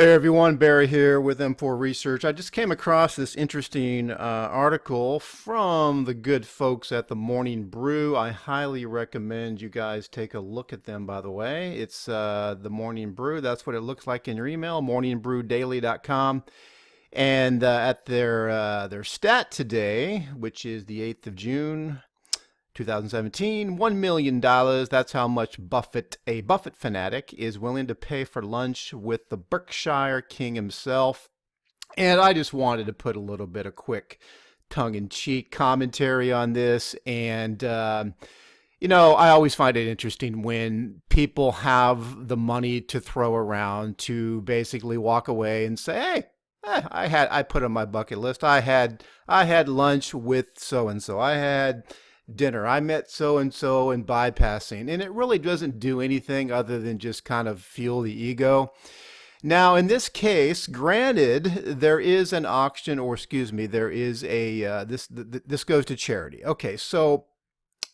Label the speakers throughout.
Speaker 1: Hey everyone, Barry here with M4 Research. I just came across this interesting article from the good folks at the Morning Brew. I highly recommend you guys take a look at them, by the way. It's the Morning Brew. That's what it looks like in your email, morningbrewdaily.com. And at their stat today, which is the 8th of June, 2017, $1 million. That's how much Buffett, a Buffett fanatic, is willing to pay for lunch with the Berkshire King himself. And I just wanted to put a little bit of quick tongue-in-cheek commentary on this. And, I always find it interesting when people have the money to throw around to basically walk away and say, hey, I put on my bucket list. I had lunch with so and so. I had dinner. I met so and so in bypassing, and it really doesn't do anything other than just kind of fuel the ego. Now, in this case, granted, there is an auction, or excuse me, there is a this goes to charity. Okay, so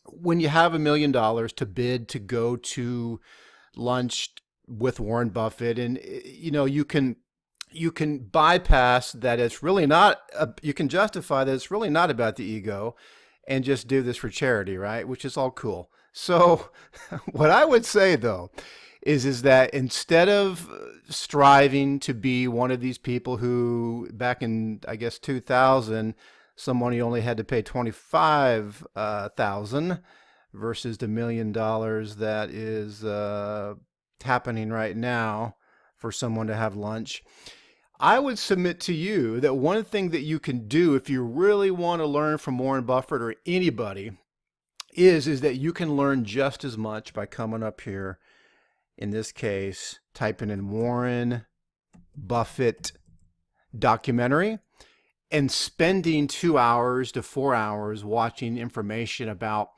Speaker 1: when you have $1 million to bid to go to lunch with Warren Buffett, and you can bypass that. It's really not. You can justify that it's really not about the ego and just do this for charity, right? Which is all cool. So what I would say though is that instead of striving to be one of these people who back in, I guess, 2000, someone only had to pay 25,000 versus the $1 million that is happening right now for someone to have lunch. I would submit to you that one thing that you can do if you really want to learn from Warren Buffett or anybody is that you can learn just as much by coming up here, in this case, typing in Warren Buffett documentary and spending 2 hours to 4 hours watching information about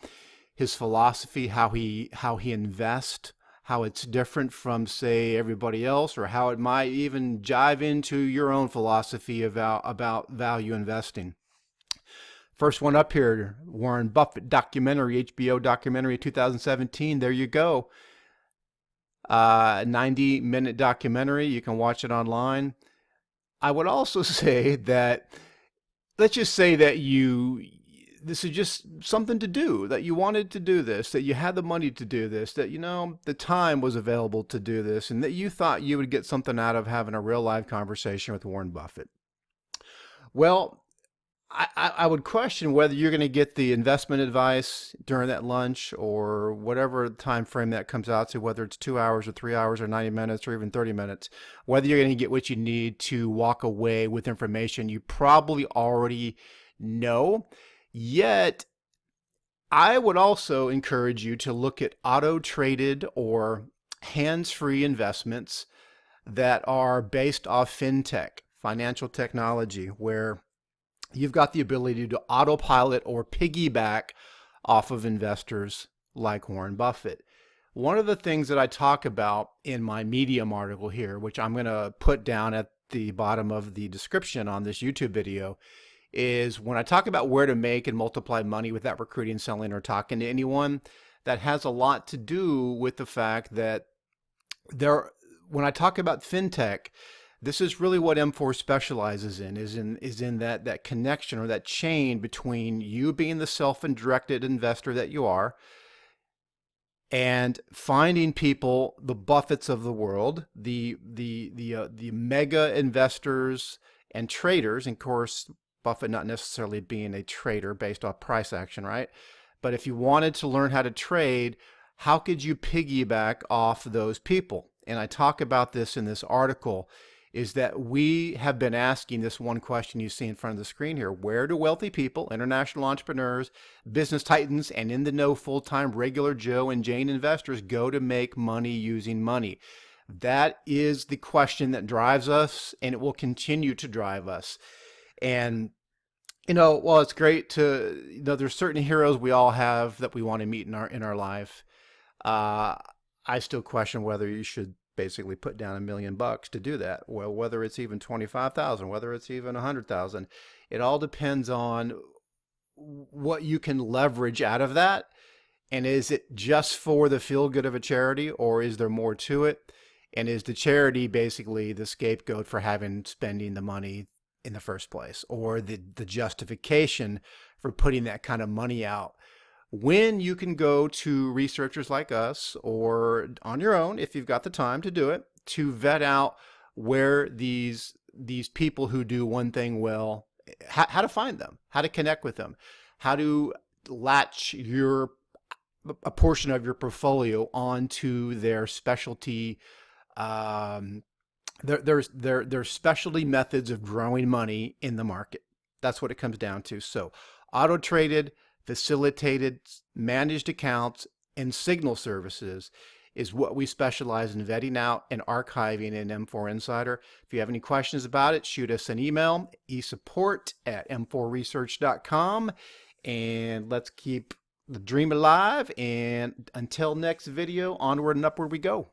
Speaker 1: his philosophy, how he invests, how it's different from, say, everybody else, or how it might even jive into your own philosophy about value investing. First one up here, Warren Buffett documentary, HBO documentary 2017. There you go. 90-minute documentary. You can watch it online. I would also say that, let's just say that this is just something to do, that you wanted to do this, that you had the money to do this, that, the time was available to do this, and that you thought you would get something out of having a real live conversation with Warren Buffett. Well, I would question whether you're going to get the investment advice during that lunch or whatever time frame that comes out to, whether it's 2 hours or 3 hours or 90 minutes or even 30 minutes, whether you're going to get what you need to walk away with information you probably already know. Yet, I would also encourage you to look at auto-traded or hands-free investments that are based off fintech, financial technology, where you've got the ability to autopilot or piggyback off of investors like Warren Buffett. One of the things that I talk about in my Medium article here, which I'm going to put down at the bottom of the description on this YouTube video, is when I talk about where to make and multiply money without recruiting, selling, or talking to anyone, that has a lot to do with the fact that when I talk about fintech, this is really what M4 specializes in, is in that connection or that chain between you being the self-directed investor that you are and finding people, the Buffetts of the world, the mega investors and traders, and of course, Buffett not necessarily being a trader based off price action, right? But if you wanted to learn how to trade, how could you piggyback off those people? And I talk about this in this article, is that we have been asking this one question you see in front of the screen here. Where do wealthy people, international entrepreneurs, business titans, and in the know full-time regular Joe and Jane investors go to make money using money? That is the question that drives us, and it will continue to drive us. And well, it's great to, there's certain heroes we all have that we want to meet in our life. I still question whether you should basically put down $1 million to do that. Well, whether it's even 25,000, whether it's even 100,000, it all depends on what you can leverage out of that. And is it just for the feel good of a charity, or is there more to it? And is the charity basically the scapegoat for having spending the money in the first place, or the justification for putting that kind of money out, when you can go to researchers like us or on your own if you've got the time to do it, to vet out where these people who do one thing well, how to find them, how to connect with them, how to latch a portion of your portfolio onto their specialty, um, their specialty methods of growing money in the market. That's what it comes down to. So auto traded, facilitated, managed accounts, and signal services is what we specialize in vetting out and archiving in M4 Insider. If you have any questions about it, shoot us an email, esupport@m4research.com, and let's keep the dream alive. And until next video, onward and upward we go.